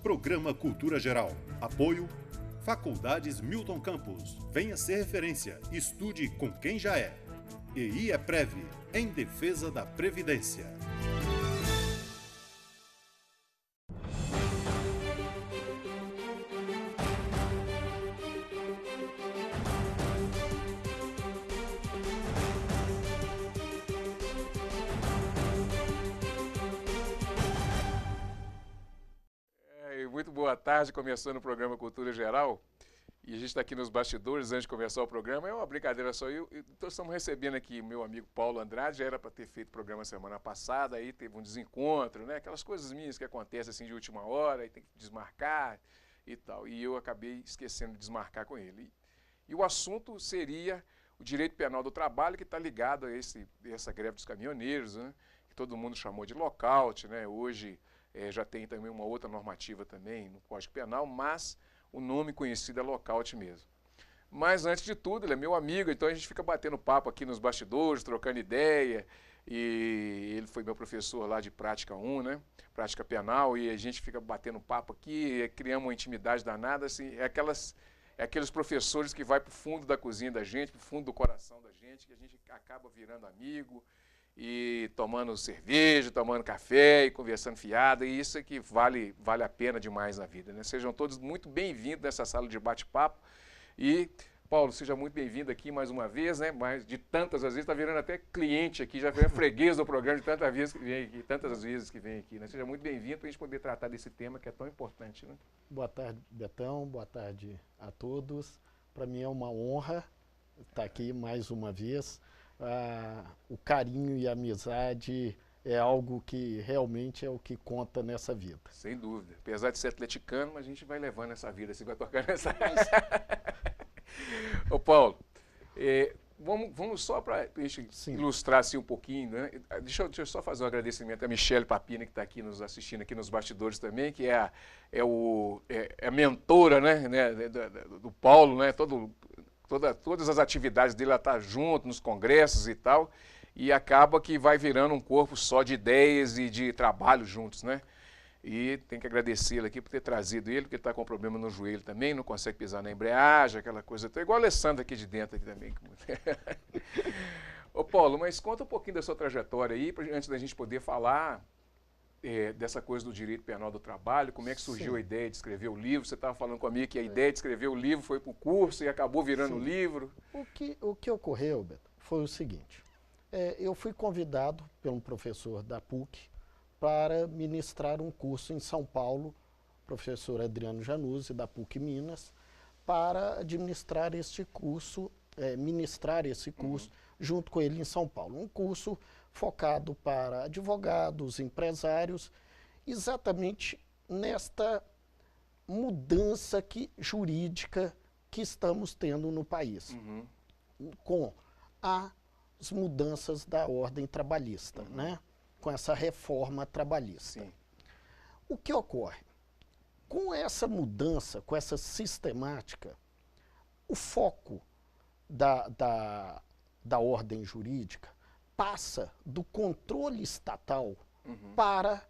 Programa Cultura Geral. Apoio Faculdades Milton Campos. Venha ser referência. Estude com quem já é. E IEPREV, em defesa da Previdência. Muito boa tarde, começando o programa Cultura Geral. E a gente está aqui nos bastidores antes de começar o programa. É uma brincadeira só. Então estamos recebendo aqui meu amigo Paulo Andrade. Já era para ter feito o programa semana passada, aí teve um desencontro, né? Aquelas coisas minhas que acontecem assim de última hora, aí tem que desmarcar e tal. E eu acabei esquecendo de desmarcar com ele. E o assunto seria o direito penal do trabalho, que está ligado a essa greve dos caminhoneiros, né? Que todo mundo chamou de lockout, né? Hoje já tem também uma outra normativa também no Código Penal, mas o nome conhecido é lockout mesmo. Mas antes de tudo, ele é meu amigo, então a gente fica batendo papo aqui nos bastidores, trocando ideia, e ele foi meu professor lá de Prática 1, né? Prática Penal, e a gente fica batendo papo aqui, criamos uma intimidade danada, assim, aqueles professores que vai para o fundo da cozinha da gente, para o fundo do coração da gente, que a gente acaba virando amigo, e tomando cerveja, tomando café e conversando fiada, e isso é que vale a pena demais na vida, né? Sejam todos muito bem-vindos nessa sala de bate-papo. E, Paulo, seja muito bem-vindo aqui mais uma vez, né? Mas de tantas vezes, está virando até cliente aqui, já foi freguês do programa de tantas vezes que vem aqui, né? Seja muito bem-vindo para a gente poder tratar desse tema que é tão importante, né? Boa tarde, Betão, boa tarde a todos. Para mim é uma honra estar aqui mais uma vez. O carinho e a amizade é algo que realmente é o que conta nessa vida. Sem dúvida. Apesar de ser atleticano, mas a gente vai levando essa vida, assim, vai tocando essa... Ô Paulo, vamos só para a gente ilustrar assim, um pouquinho, né? Deixa eu só fazer um agradecimento a Michele Papina, que está aqui nos assistindo aqui nos bastidores também, que é a mentora, né, do Paulo, né? Todas as atividades dele, ela está junto nos congressos e tal, e acaba que vai virando um corpo só de ideias e de trabalho juntos, né? E tem que agradecer ele aqui por ter trazido ele, porque está com problema no joelho também, não consegue pisar na embreagem, aquela coisa. Tá igual a Alessandra aqui de dentro aqui também. Ô Paulo, mas conta um pouquinho da sua trajetória aí, antes da gente poder falar dessa coisa do direito penal do trabalho, como é que surgiu a ideia de escrever o livro? Você estava falando comigo que a ideia de escrever o livro foi para o curso e acabou virando o livro. O que ocorreu, Beto, foi o seguinte, eu fui convidado pelo professor da PUC para ministrar um curso em São Paulo, professor Adriano Januzzi, da PUC Minas, para administrar este curso, ministrar esse curso junto com ele em São Paulo. Um curso focado para advogados, empresários, exatamente nesta mudança jurídica que estamos tendo no país, com as mudanças da ordem trabalhista, né? Com essa reforma trabalhista. Sim. O que ocorre? Com essa mudança, com essa sistemática, o foco da ordem jurídica passa do controle estatal para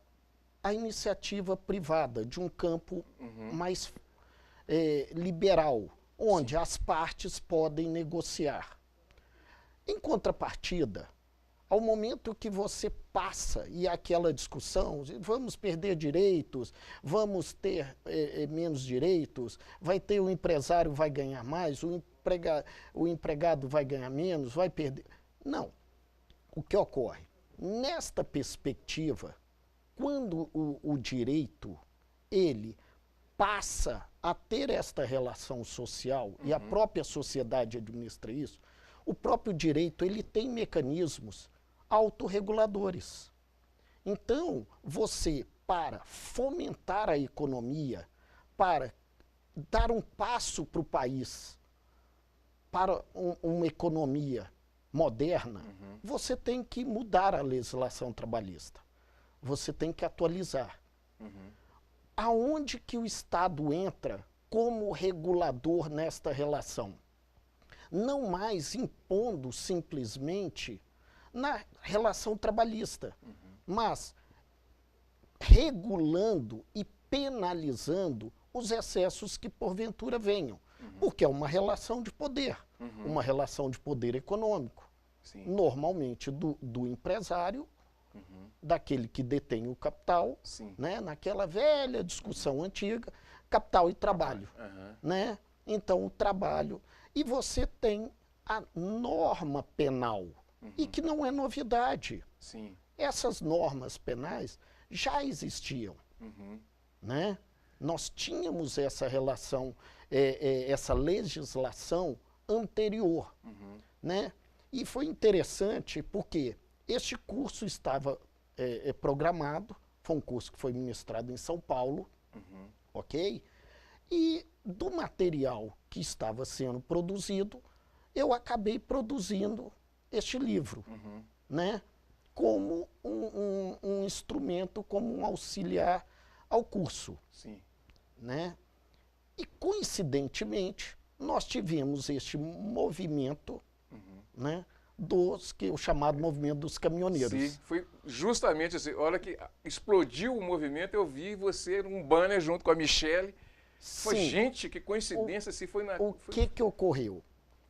a iniciativa privada, de um campo mais liberal, onde as partes podem negociar. Em contrapartida, ao momento que você passa e aquela discussão, vamos perder direitos, vamos ter menos direitos, vai ter o empresário vai ganhar mais, o empregado vai ganhar menos, vai perder... Não. O que ocorre? Nesta perspectiva, quando o direito, ele passa a ter esta relação social e a própria sociedade administra isso, o próprio direito, ele tem mecanismos autorreguladores. Então, você, para fomentar a economia, para dar um passo para o país, para uma economia moderna, você tem que mudar a legislação trabalhista. Você tem que atualizar. Aonde que o Estado entra como regulador nesta relação? Não mais impondo simplesmente na relação trabalhista, mas regulando e penalizando os excessos que porventura venham. Porque é uma relação de poder, uma relação de poder econômico. Sim. Normalmente do empresário, daquele que detém o capital, Sim. né? Naquela velha discussão antiga, capital e trabalho. Né? Então, o trabalho. E você tem a norma penal, e que não é novidade. Sim. Essas normas penais já existiam. Né? Nós tínhamos essa relação, essa legislação anterior. Né? E foi interessante porque este curso estava programado, foi um curso que foi ministrado em São Paulo, ok? E do material que estava sendo produzido, eu acabei produzindo este livro, né? Como um instrumento, como um auxiliar ao curso. Sim. Né? E, coincidentemente, nós tivemos este movimento, né, o chamado movimento dos caminhoneiros. Sim, foi justamente assim, a hora que explodiu o movimento, eu vi você num banner junto com a Michele. Foi, Sim. gente, que coincidência, se foi na... O que ocorreu?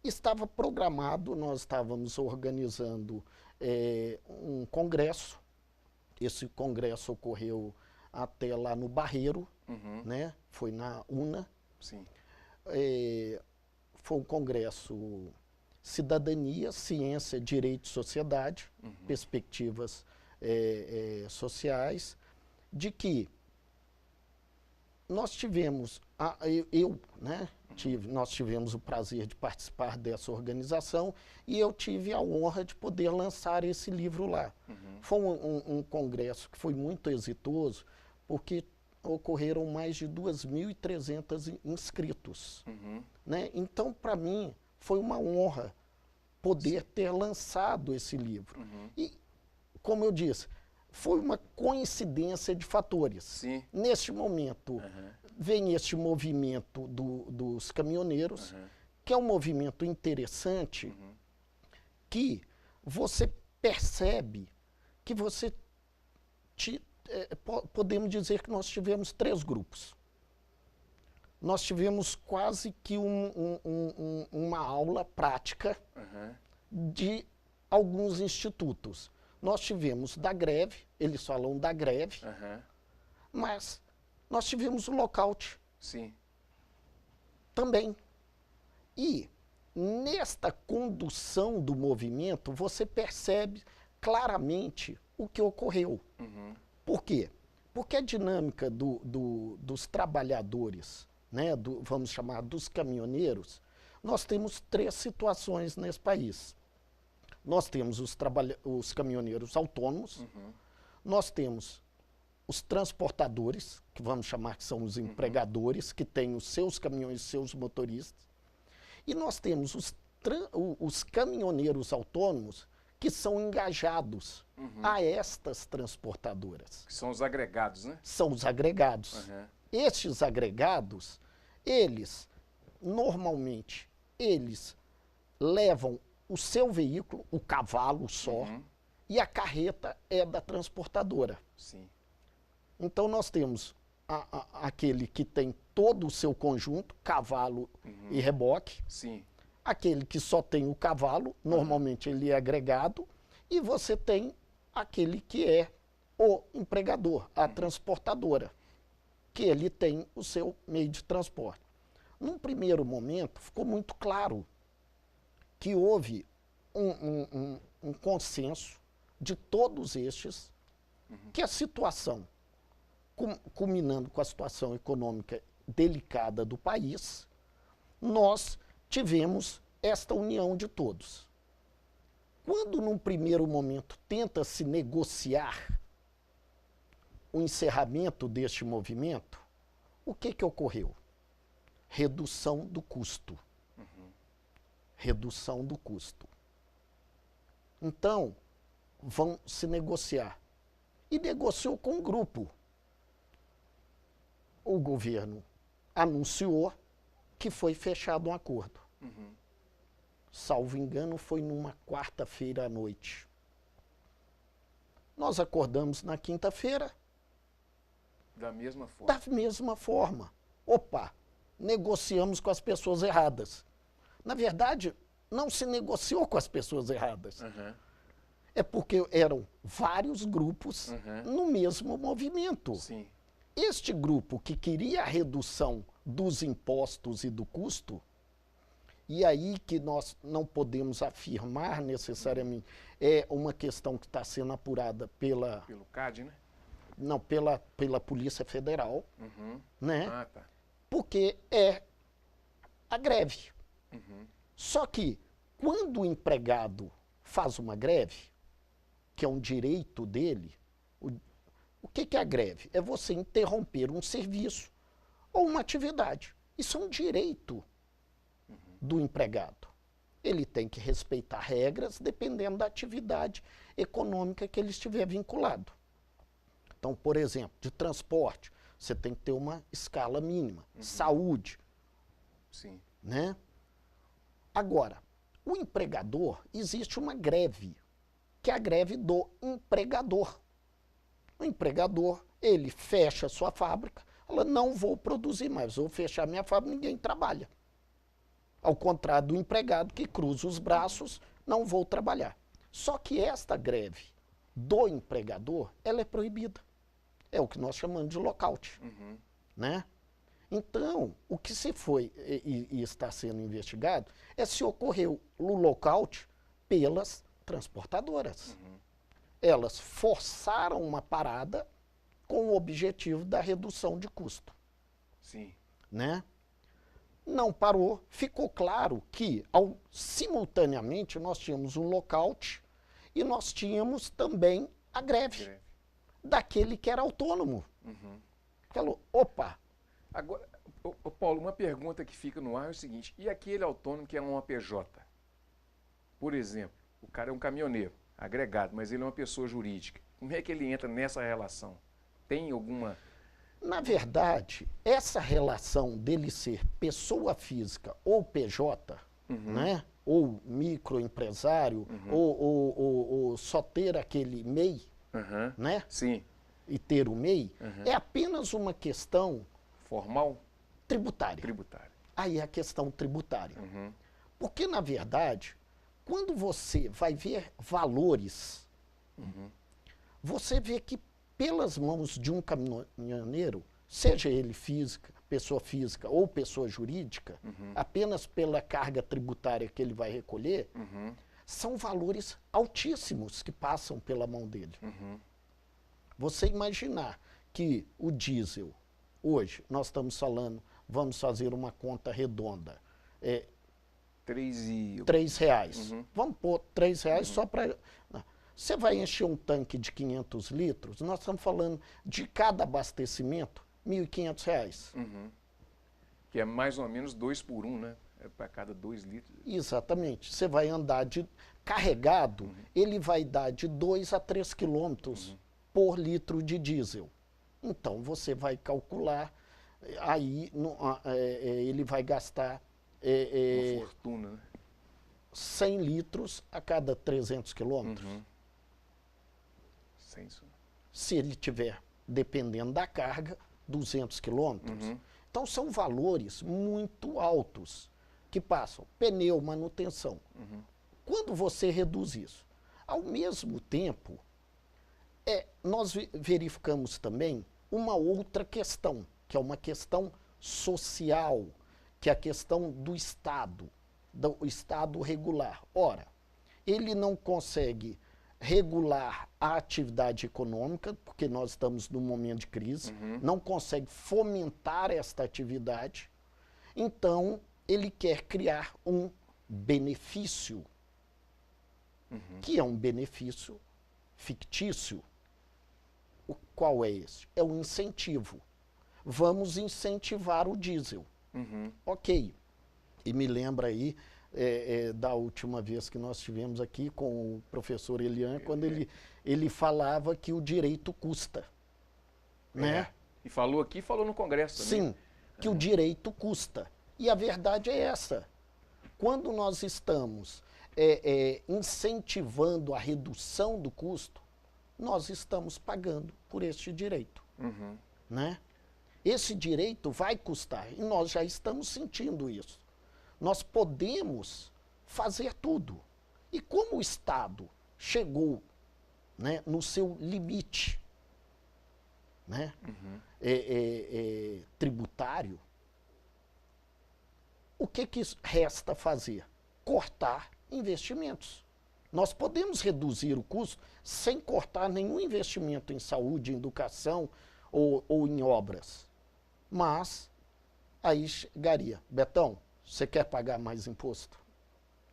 Estava programado, nós estávamos organizando um congresso. Esse congresso ocorreu até lá no Barreiro, né? Foi na UNA. Sim. Foi um congresso Cidadania, Ciência, Direito e Sociedade, perspectivas sociais, de que nós tivemos, nós tivemos o prazer de participar dessa organização e eu tive a honra de poder lançar esse livro lá. Foi um congresso que foi muito exitoso, porque ocorreram mais de 2.300 inscritos. Né? Então, para mim, foi uma honra poder ter lançado esse livro. E, como eu disse, foi uma coincidência de fatores. Sim. Neste momento, vem este movimento dos caminhoneiros, que é um movimento interessante, que você percebe que você podemos dizer que nós tivemos 3 grupos. Nós tivemos quase que uma aula prática de alguns institutos. Nós tivemos da greve, eles falam da greve, mas nós tivemos o lockout. Sim. Também. E nesta condução do movimento, você percebe claramente o que ocorreu. Por quê? Porque a dinâmica dos trabalhadores, né, vamos chamar dos caminhoneiros, nós temos 3 situações nesse país. Nós temos os caminhoneiros autônomos, nós temos os transportadores, que vamos chamar que são os empregadores, que têm os seus caminhões, seus motoristas, e nós temos os caminhoneiros autônomos, que são engajados a estas transportadoras. Que são os agregados, né? São os agregados. Estes agregados, normalmente, eles levam o seu veículo, o cavalo só, e a carreta é da transportadora. Sim. Então, nós temos aquele que tem todo o seu conjunto, cavalo e reboque. Sim. Aquele que só tem o cavalo, normalmente ele é agregado, e você tem aquele que é o empregador, a transportadora, que ele tem o seu meio de transporte. Num primeiro momento, ficou muito claro que houve um consenso de todos estes, que a situação, culminando com a situação econômica delicada do país, nós tivemos esta união de todos. Quando, num primeiro momento, tenta-se negociar o encerramento deste movimento, o que ocorreu? Redução do custo. Redução do custo. Então, vão se negociar. E negociou com um grupo. O governo anunciou que foi fechado um acordo. Salvo engano, foi numa quarta-feira à noite. Nós acordamos na quinta-feira, Da mesma forma. Da mesma forma. Opa, negociamos com as pessoas erradas. Na verdade, não se negociou com as pessoas erradas. Uhum. É porque eram vários grupos no mesmo movimento. Sim. Este grupo que queria a redução dos impostos e do custo, e aí que nós não podemos afirmar necessariamente, é uma questão que está sendo apurada pelo CAD, né? Não, pela Polícia Federal, né? Ah, tá. Porque é a greve. Só que quando o empregado faz uma greve, que é um direito dele, o que é a greve? É você interromper um serviço ou uma atividade. Isso é um direito do empregado. Ele tem que respeitar regras dependendo da atividade econômica que ele estiver vinculado. Então, por exemplo, de transporte, você tem que ter uma escala mínima. Saúde. Sim. Né? Agora, o empregador, existe uma greve, que é a greve do empregador. O empregador, ele fecha a sua fábrica, fala, não vou produzir mais, vou fechar minha fábrica, ninguém trabalha. Ao contrário do empregado que cruza os braços, não vou trabalhar. Só que esta greve do empregador, ela é proibida. É o que nós chamamos de lockout. Né? Então, o que se foi e está sendo investigado é se ocorreu o lockout pelas transportadoras. Elas forçaram uma parada com o objetivo da redução de custo. Sim. Né? Não parou, ficou claro que, simultaneamente, nós tínhamos um lockout e nós tínhamos também a greve daquele que era autônomo. Falou, opa. Agora, Paulo, uma pergunta que fica no ar é o seguinte, e aquele autônomo que é uma PJ? Por exemplo, o cara é um caminhoneiro, agregado, mas ele é uma pessoa jurídica. Como é que ele entra nessa relação? Tem alguma... Na verdade, essa relação dele ser pessoa física ou PJ, né? Ou microempresário, ou só ter aquele MEI, né? Sim. E ter o MEI, é apenas uma questão... Formal? Tributária. Tributária. Aí é a questão tributária. Porque, na verdade, quando você vai ver valores, você vê que pelas mãos de um caminhoneiro, seja ele pessoa física ou pessoa jurídica, apenas pela carga tributária que ele vai recolher, são valores altíssimos que passam pela mão dele. Você imaginar que o diesel, hoje, nós estamos falando, vamos fazer uma conta redonda, R$3. Vamos pôr R$3 só para... Você vai encher um tanque de 500 litros, nós estamos falando de cada abastecimento, R$1.500. Que é mais ou menos 2 por 1, né? É para cada 2 litros. Exatamente. Você vai andar carregado, ele vai dar de 2 a 3 quilômetros por litro de diesel. Então, você vai calcular, aí ele vai gastar... uma fortuna, né? 100 litros a cada 300 quilômetros. Se ele tiver, dependendo da carga, 200 quilômetros. Então, são valores muito altos que passam. Pneu, manutenção. Quando você reduz isso, ao mesmo tempo, nós verificamos também uma outra questão, que é uma questão social, que é a questão do Estado regular. Ora, ele não consegue regular a atividade econômica, porque nós estamos num momento de crise, não consegue fomentar esta atividade, então ele quer criar um benefício, que é um benefício fictício. Qual é esse? É um incentivo. Vamos incentivar o diesel. Ok. E me lembra aí da última vez que nós tivemos aqui com o professor Elian, quando ele falava que o direito custa. Né? E falou aqui e falou no Congresso também. Sim, que o direito custa. E a verdade é essa. Quando nós estamos incentivando a redução do custo, nós estamos pagando por este direito. né? Esse direito vai custar, e nós já estamos sentindo isso. Nós podemos fazer tudo. E como o Estado chegou, né, no seu limite, né, tributário, o que resta fazer? Cortar investimentos. Nós podemos reduzir o custo sem cortar nenhum investimento em saúde, em educação ou em obras. Mas aí chegaria, Betão, você quer pagar mais imposto?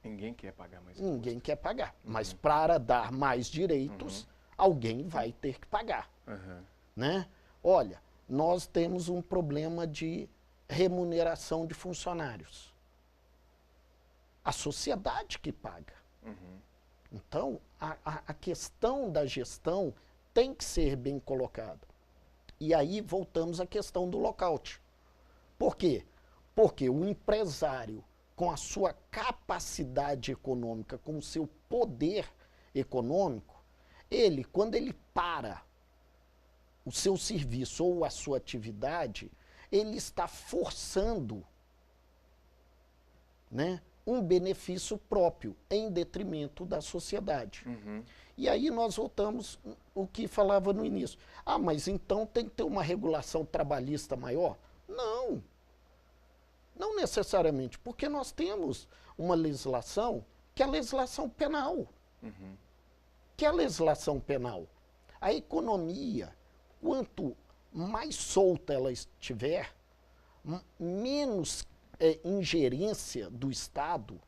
Ninguém quer pagar mais imposto. Ninguém quer pagar. Mas para dar mais direitos, alguém vai ter que pagar. Né? Olha, nós temos um problema de remuneração de funcionários. A sociedade que paga. Então, a questão da gestão tem que ser bem colocada. E aí voltamos à questão do lockout. Por quê? Porque o empresário, com a sua capacidade econômica, com o seu poder econômico, ele, quando ele para o seu serviço ou a sua atividade, ele está forçando, né, um benefício próprio em detrimento da sociedade. E aí nós voltamos o que falava no início. Ah, mas então tem que ter uma regulação trabalhista maior? Não. Não necessariamente, porque nós temos uma legislação que é a legislação penal. Que é a legislação penal. A economia, quanto mais solta ela estiver, menos ingerência do Estado,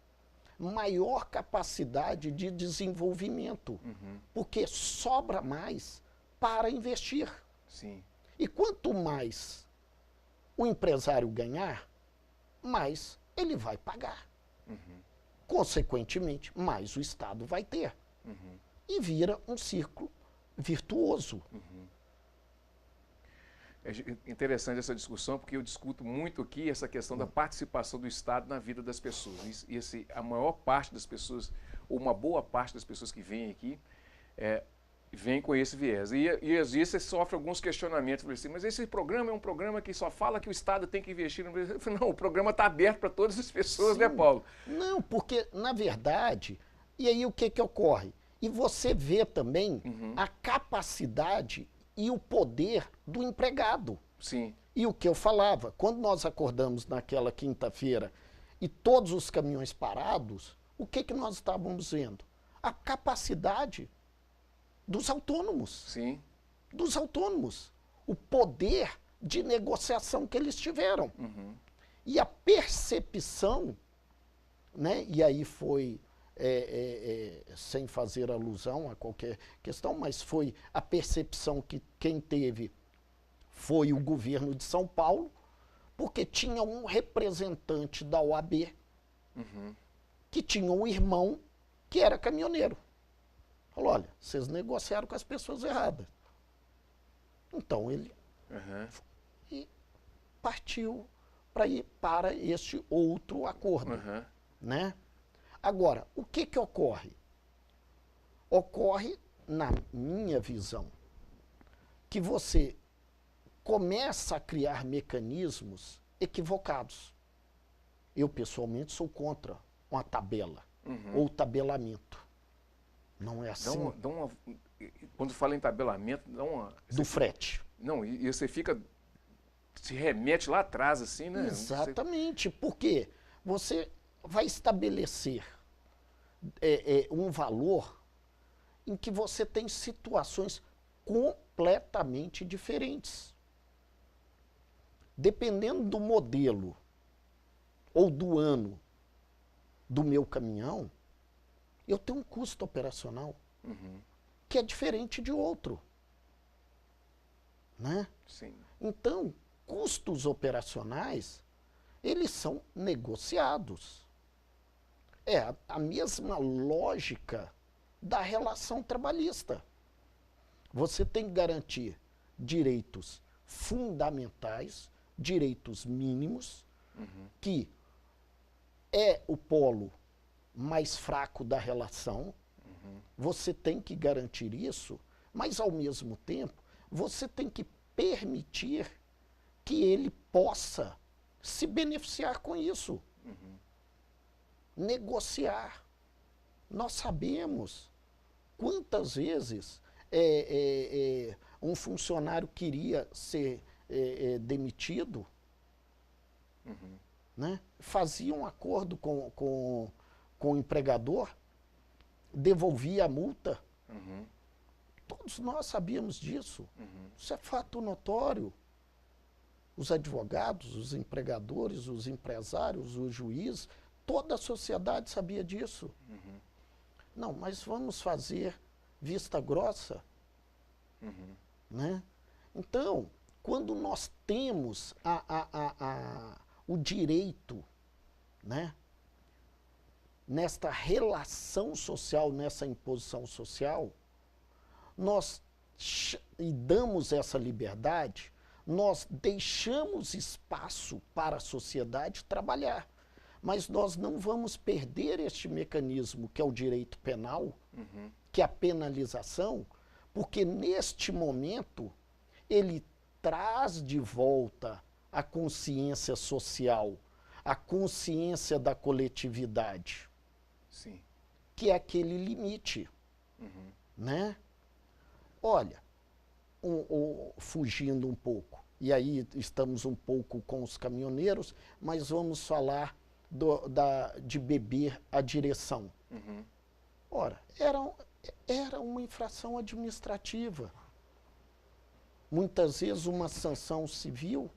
maior capacidade de desenvolvimento, porque sobra mais para investir. Sim. E quanto mais o empresário ganhar, mais ele vai pagar. Consequentemente, mais o Estado vai ter. E vira um círculo virtuoso. É interessante essa discussão, porque eu discuto muito aqui essa questão da participação do Estado na vida das pessoas. E a maior parte das pessoas, ou uma boa parte das pessoas que vêm aqui, vem com esse viés. E às vezes você sofre alguns questionamentos, assim, mas esse programa é um programa que só fala que o Estado tem que investir no Brasil. Não, o programa está aberto para todas as pessoas, Sim. né, Paulo? Não, porque, na verdade, e aí o que ocorre? E você vê também a capacidade e o poder do empregado. Sim. E o que eu falava, quando nós acordamos naquela quinta-feira e todos os caminhões parados, o que nós estávamos vendo? A capacidade dos autônomos. Sim. Dos autônomos. O poder de negociação que eles tiveram. E a percepção, né, e aí foi, sem fazer alusão a qualquer questão, mas foi a percepção que quem teve foi o governo de São Paulo, porque tinha um representante da OAB que tinha um irmão que era caminhoneiro. Falou, olha, vocês negociaram com as pessoas erradas. Então ele e partiu para ir para este outro acordo, né? Agora, o que ocorre? Ocorre, na minha visão, que você começa a criar mecanismos equivocados. Eu, pessoalmente, sou contra uma tabela ou tabelamento. Não é assim. Quando fala em tabelamento, dá uma... Do frete. Não, e você fica... Se remete lá atrás, assim, né? Exatamente, porque você vai estabelecer um valor em que você tem situações completamente diferentes. Dependendo do modelo ou do ano do meu caminhão, eu tenho um custo operacional que é diferente de outro. Né? Sim. Então, custos operacionais, eles são negociados. É a mesma lógica da relação trabalhista. Você tem que garantir direitos fundamentais, direitos mínimos, que é o polo mais fraco da relação. Você tem que garantir isso, mas, ao mesmo tempo, você tem que permitir que ele possa se beneficiar com isso. Negociar. Nós sabemos quantas vezes um funcionário queria ser demitido, né? Fazia um acordo com o empregador, devolvia a multa. Todos nós sabíamos disso. Isso é fato notório. Os advogados, os empregadores, os empresários, os juízes, toda a sociedade sabia disso. Não, mas vamos fazer vista grossa. Né? Então, quando nós temos o direito, né, nesta relação social, nessa imposição social, nós e damos essa liberdade, nós deixamos espaço para a sociedade trabalhar. Mas nós não vamos perder este mecanismo que é o direito penal, que é a penalização, porque neste momento ele traz de volta a consciência social, a consciência da coletividade. Sim. Que é aquele limite. Né? Olha, fugindo um pouco, e aí estamos um pouco com os caminhoneiros, mas vamos falar de beber a direção. Ora, era uma infração administrativa. Muitas vezes uma sanção civil,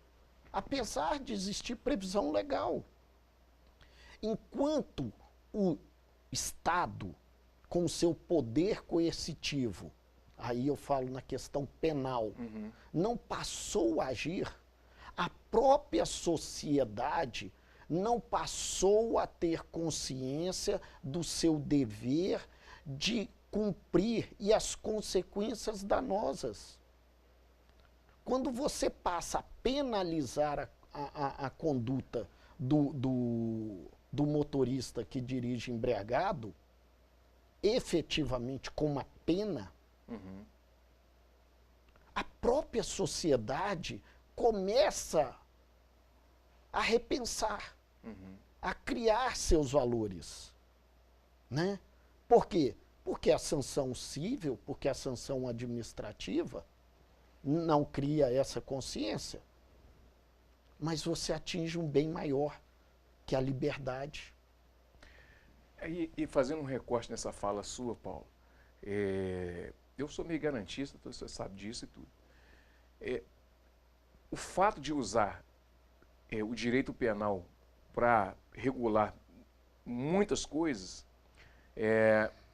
apesar de existir previsão legal. Enquanto o Estado, com o seu poder coercitivo, aí eu falo na questão penal, não passou a agir, a própria sociedade não passou a ter consciência do seu dever de cumprir e as consequências danosas. Quando você passa a penalizar a conduta do motorista que dirige embriagado, efetivamente com uma pena, a própria sociedade começa a repensar, a criar seus valores. Né? Por quê? Porque a sanção civil, porque a sanção administrativa não cria essa consciência, mas você atinge um bem maior, que é a liberdade. E fazendo um recorte nessa fala sua, Paulo, eu sou meio garantista, você sabe disso e tudo. O fato de usar o direito penal para regular muitas coisas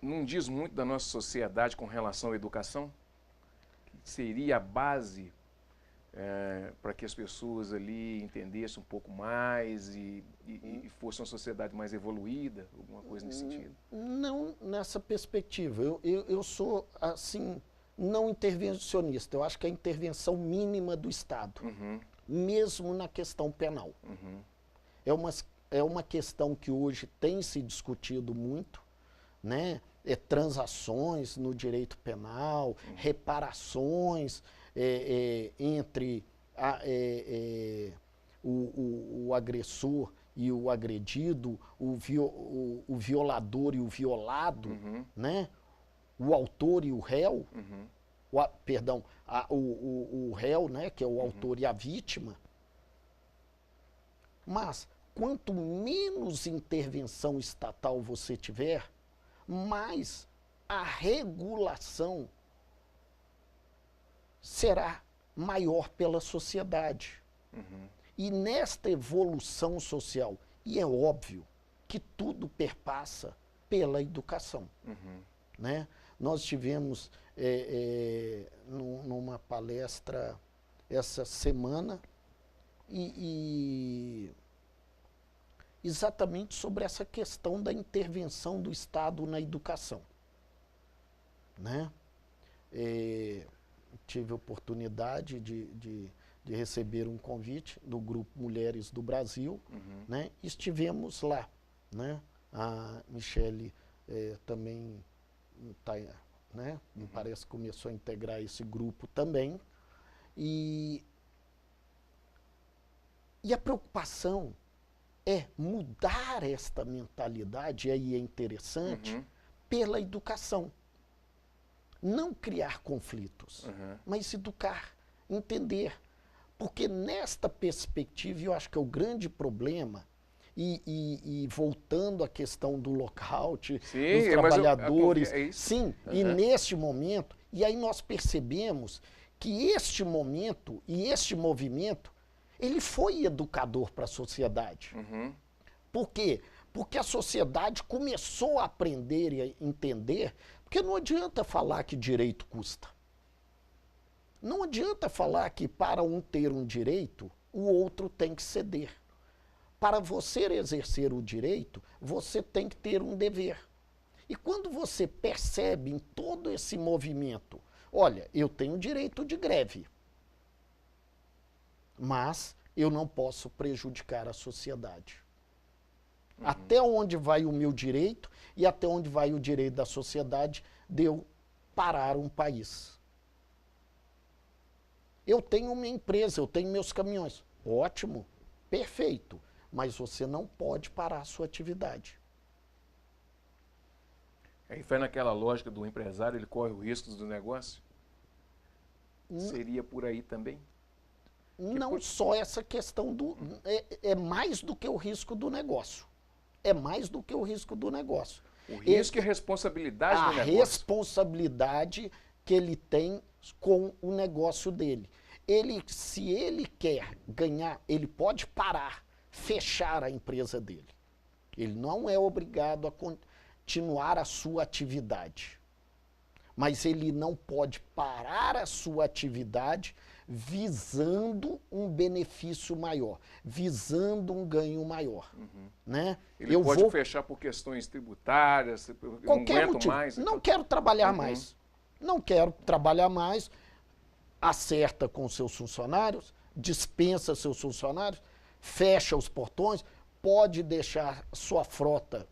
não diz muito da nossa sociedade com relação à educação? Que seria a base para que as pessoas ali entendessem um pouco mais e fosse uma sociedade mais evoluída, alguma coisa nesse sentido? Não nessa perspectiva. Eu sou, assim, não intervencionista. Eu acho que é a intervenção mínima do Estado, mesmo na questão penal. É uma questão que hoje tem se discutido muito, né? Transações no direito penal, reparações entre o agressor e o agredido, o violador e o violado, né? O autor e o réu, o réu, né, que é o autor e a vítima. Mas quanto menos intervenção estatal você tiver, mais a regulação será maior pela sociedade. E nesta evolução social, e é óbvio que tudo perpassa pela educação. Né? Nós tivemos numa palestra essa semana exatamente sobre essa questão da intervenção do Estado na educação. Né? Tive a oportunidade de receber um convite do Grupo Mulheres do Brasil, né? Estivemos lá, né? A Michele também tá, né? Me parece que começou a integrar esse grupo também, E a preocupação é mudar esta mentalidade, e aí é interessante, pela educação. Não criar conflitos, mas educar, entender. Porque nesta perspectiva, eu acho que é o grande problema, e voltando à questão do lockout, dos trabalhadores, e neste momento, e aí nós percebemos que este momento e este movimento, ele foi educador para a sociedade. Por quê? Porque a sociedade começou a aprender e a entender, porque não adianta falar que direito custa. Não adianta falar que para um ter um direito, o outro tem que ceder. Para você exercer o direito, você tem que ter um dever. E quando você percebe em todo esse movimento, olha, eu tenho direito de greve, mas eu não posso prejudicar a sociedade. Até onde vai o meu direito e até onde vai o direito da sociedade de eu parar um país. Eu tenho uma empresa, eu tenho meus caminhões. Ótimo, perfeito, mas você não pode parar a sua atividade. Aí vai naquela lógica do empresário, ele corre o risco do negócio? Seria por aí também? Não só essa questão do... É mais do que o risco do negócio. É mais do que o risco do negócio. O risco e a responsabilidade do negócio. A responsabilidade que ele tem com o negócio dele. Se ele quer ganhar, ele pode parar, fechar a empresa dele. Ele não é obrigado a continuar a sua atividade. Mas ele não pode parar a sua atividade visando um benefício maior, visando um ganho maior. Né? Ele pode fechar por questões tributárias, qualquer motivo. Mais. Não quero trabalhar mais. Não quero trabalhar mais. Acerta com seus funcionários, dispensa seus funcionários, fecha os portões, pode deixar sua frota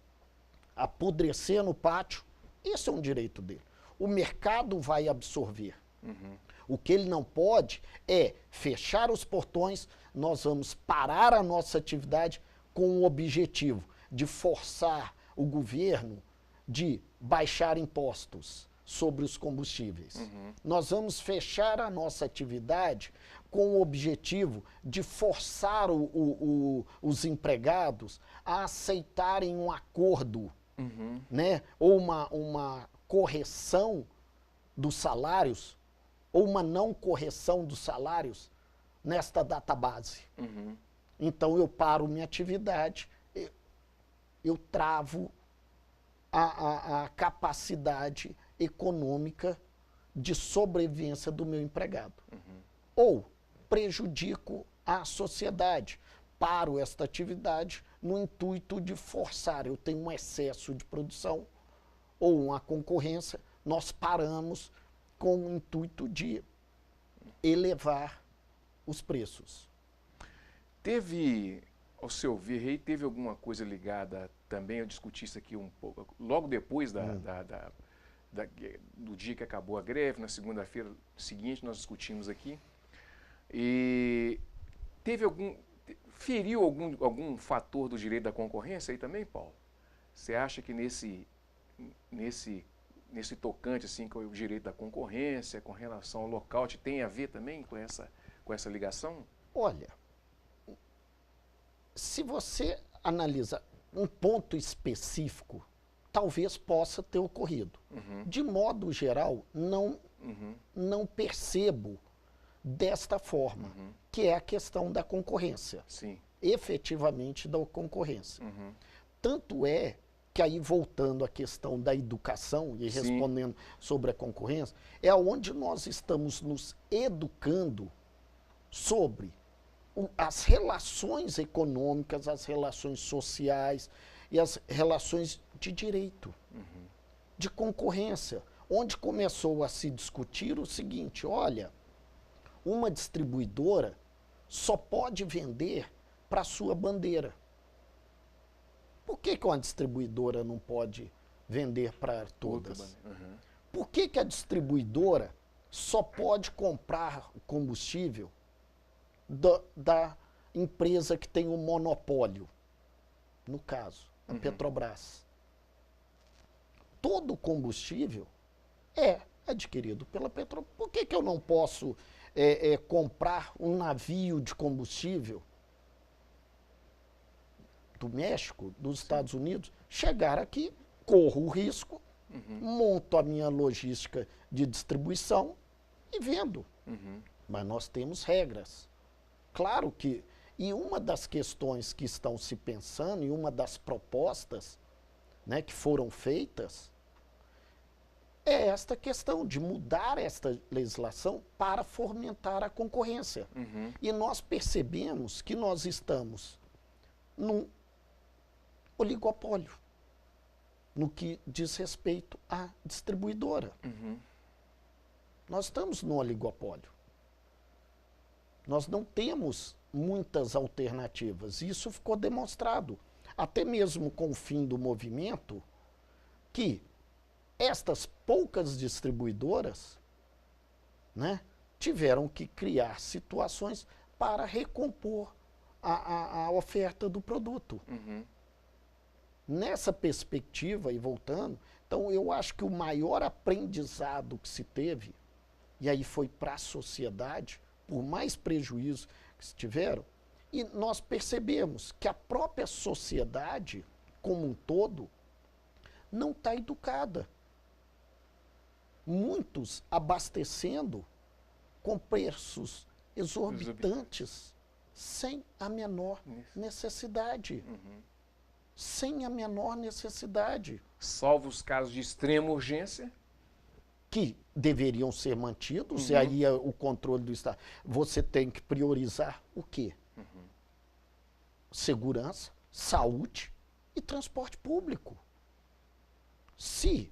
apodrecer no pátio. Esse é um direito dele. O mercado vai absorver. O que ele não pode é fechar os portões, nós vamos parar a nossa atividade com o objetivo de forçar o governo de baixar impostos sobre os combustíveis. Nós vamos fechar a nossa atividade com o objetivo de forçar os empregados a aceitarem um acordo, né? Ou uma correção dos salários, ou uma não correção dos salários nesta database. Então eu paro minha atividade, eu travo a capacidade econômica de sobrevivência do meu empregado. Ou prejudico a sociedade, paro esta atividade no intuito de forçar. Eu tenho um excesso de produção ou uma concorrência, nós paramos com o intuito de elevar os preços. Teve, ao seu ver, teve alguma coisa ligada também, eu discuti isso aqui um pouco, logo depois do dia que acabou a greve, na segunda-feira seguinte nós discutimos aqui, e feriu algum fator do direito da concorrência aí também, Paulo? Você acha que nesse tocante assim, com o direito da concorrência, com relação ao lockout, tem a ver também com essa ligação? Olha, se você analisa um ponto específico, talvez possa ter ocorrido. De modo geral, não percebo desta forma, que é a questão da concorrência. Sim. Efetivamente da concorrência. Tanto é que aí, voltando à questão da educação e respondendo sobre a concorrência, é onde nós estamos nos educando sobre as relações econômicas, as relações sociais e as relações de direito, de concorrência, onde começou a se discutir o seguinte: olha, uma distribuidora só pode vender para a sua bandeira. Por que uma distribuidora não pode vender para todas? Por que a distribuidora só pode comprar o combustível da empresa que tem o monopólio, no caso, a Petrobras. Todo combustível é adquirido pela Petrobras. Por que eu não posso comprar um navio de combustível do México, dos Estados Unidos, chegar aqui, corro o risco, monto a minha logística de distribuição e vendo. Mas nós temos regras. Claro que, e uma das questões que estão se pensando, e uma das propostas, né, que foram feitas, é esta questão de mudar esta legislação para fomentar a concorrência. E nós percebemos que nós estamos num oligopólio, no que diz respeito à distribuidora. Nós estamos no oligopólio. Nós não temos muitas alternativas. Isso ficou demonstrado, até mesmo com o fim do movimento, que estas poucas distribuidoras, né, tiveram que criar situações para recompor a oferta do produto. Nessa perspectiva, e voltando, então eu acho que o maior aprendizado que se teve, e aí foi para a sociedade, por mais prejuízo que se tiveram, e nós percebemos que a própria sociedade, como um todo, não está educada. Muitos abastecendo com preços exorbitantes, sem a menor necessidade. Sem a menor necessidade. Salvo os casos de extrema urgência. Que deveriam ser mantidos, e aí o controle do Estado. Você tem que priorizar o quê? Segurança, saúde e transporte público. Se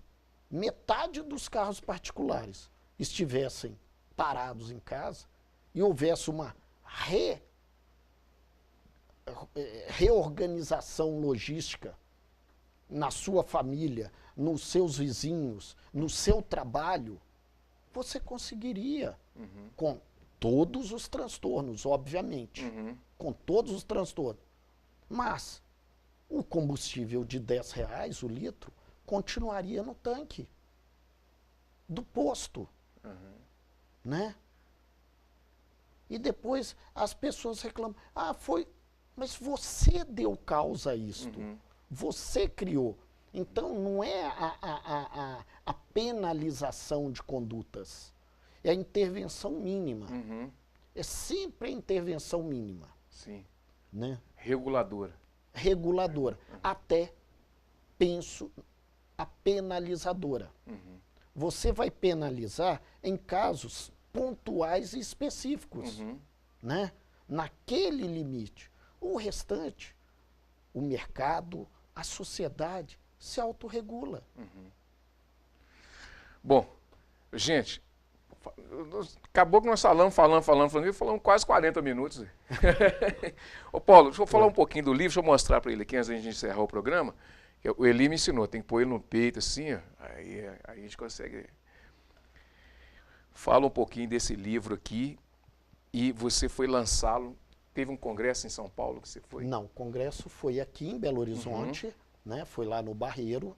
metade dos carros particulares estivessem parados em casa e houvesse uma reorganização logística na sua família, nos seus vizinhos, no seu trabalho, você conseguiria, com todos os transtornos, obviamente, com todos os transtornos. Mas o combustível de R$10 o litro continuaria no tanque do posto, né? E depois as pessoas reclamam, mas você deu causa a isto, você criou. Então não é a penalização de condutas, é a intervenção mínima. É sempre a intervenção mínima. Sim. Né? Reguladora. Reguladora. Até, penso, a penalizadora. Você vai penalizar em casos pontuais e específicos, né? Naquele limite. O restante, o mercado, a sociedade se autorregula. Bom, gente, acabou que nós falamos quase 40 minutos. Ô Paulo, deixa eu falar um pouquinho do livro, deixa eu mostrar para ele aqui antes da gente encerrar o programa. O Eli me ensinou, tem que pôr ele no peito assim, ó, aí a gente consegue. Fala um pouquinho desse livro aqui, e você foi lançá-lo, teve um congresso em São Paulo que você foi? Não, o congresso foi aqui em Belo Horizonte, né, foi lá no Barreiro.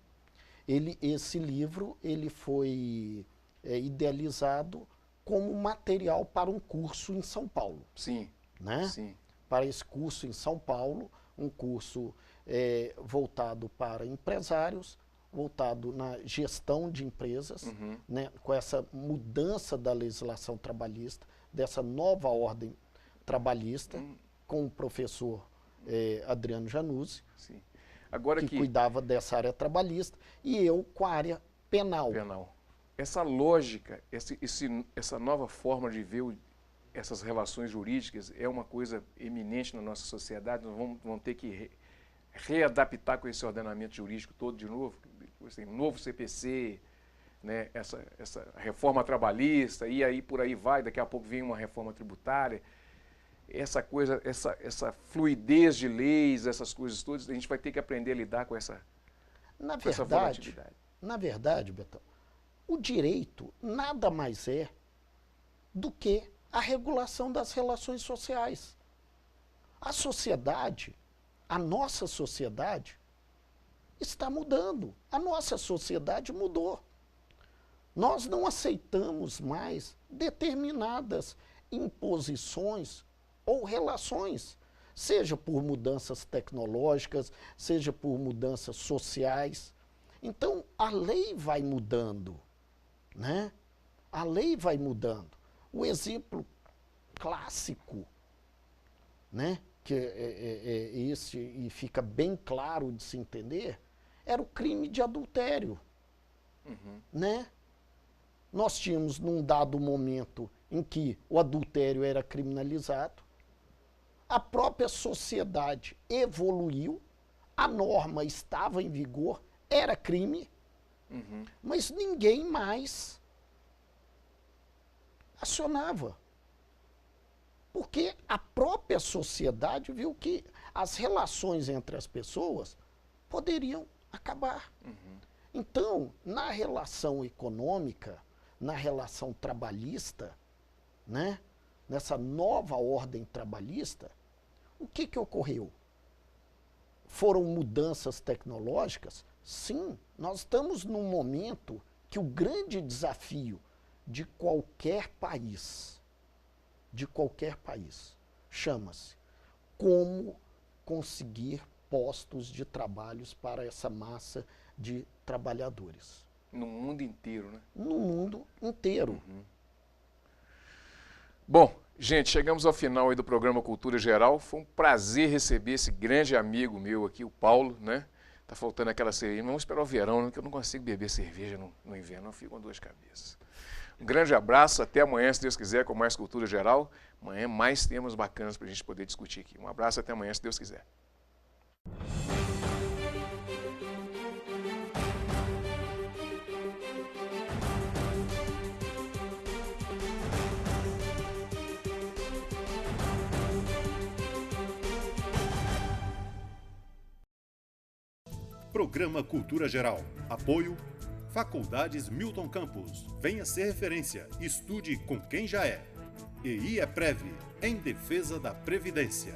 Esse livro ele foi idealizado como material para um curso em São Paulo. Sim, né? sim. Para esse curso em São Paulo, um curso voltado para empresários, voltado na gestão de empresas, né, com essa mudança da legislação trabalhista, dessa nova ordem trabalhista, com o professor Adriano Januzzi, Sim. Agora que cuidava dessa área trabalhista, e eu com a área penal. Essa lógica, essa nova forma de ver essas relações jurídicas é uma coisa eminente na nossa sociedade. Nós vamos ter que readaptar com esse ordenamento jurídico todo de novo, assim, novo CPC, né, essa reforma trabalhista, e aí por aí vai, daqui a pouco vem uma reforma tributária. Essa coisa, essa fluidez de leis, essas coisas todas, a gente vai ter que aprender a lidar com essa volatilidade. Na verdade, Betão, o direito nada mais é do que a regulação das relações sociais. A sociedade, a nossa sociedade, está mudando. A nossa sociedade mudou. Nós não aceitamos mais determinadas imposições ou relações, seja por mudanças tecnológicas, seja por mudanças sociais. Então, a lei vai mudando, né? A lei vai mudando. O exemplo clássico, né, que é esse e fica bem claro de se entender, era o crime de adultério, né? Nós tínhamos, num dado momento em que o adultério era criminalizado, a própria sociedade evoluiu, a norma estava em vigor, era crime, mas ninguém mais acionava. Porque a própria sociedade viu que as relações entre as pessoas poderiam acabar. Então, na relação econômica, na relação trabalhista, né, nessa nova ordem trabalhista, o que ocorreu? Foram mudanças tecnológicas? Sim, nós estamos num momento que o grande desafio de qualquer país, chama-se como conseguir postos de trabalhos para essa massa de trabalhadores. No mundo inteiro, né? No mundo inteiro. Bom, gente, chegamos ao final aí do programa Cultura Geral. Foi um prazer receber esse grande amigo meu aqui, o Paulo, né? Tá faltando aquela cerveja. Vamos esperar o verão, né? Que eu não consigo beber cerveja no inverno, eu fico com duas cabeças. Um grande abraço, até amanhã, se Deus quiser, com mais Cultura Geral. Amanhã mais temas bacanas para a gente poder discutir aqui. Um abraço, até amanhã, se Deus quiser. Programa Cultura Geral. Apoio Faculdades Milton Campos. Venha ser referência. Estude com quem já é. EI é Prev, em defesa da Previdência.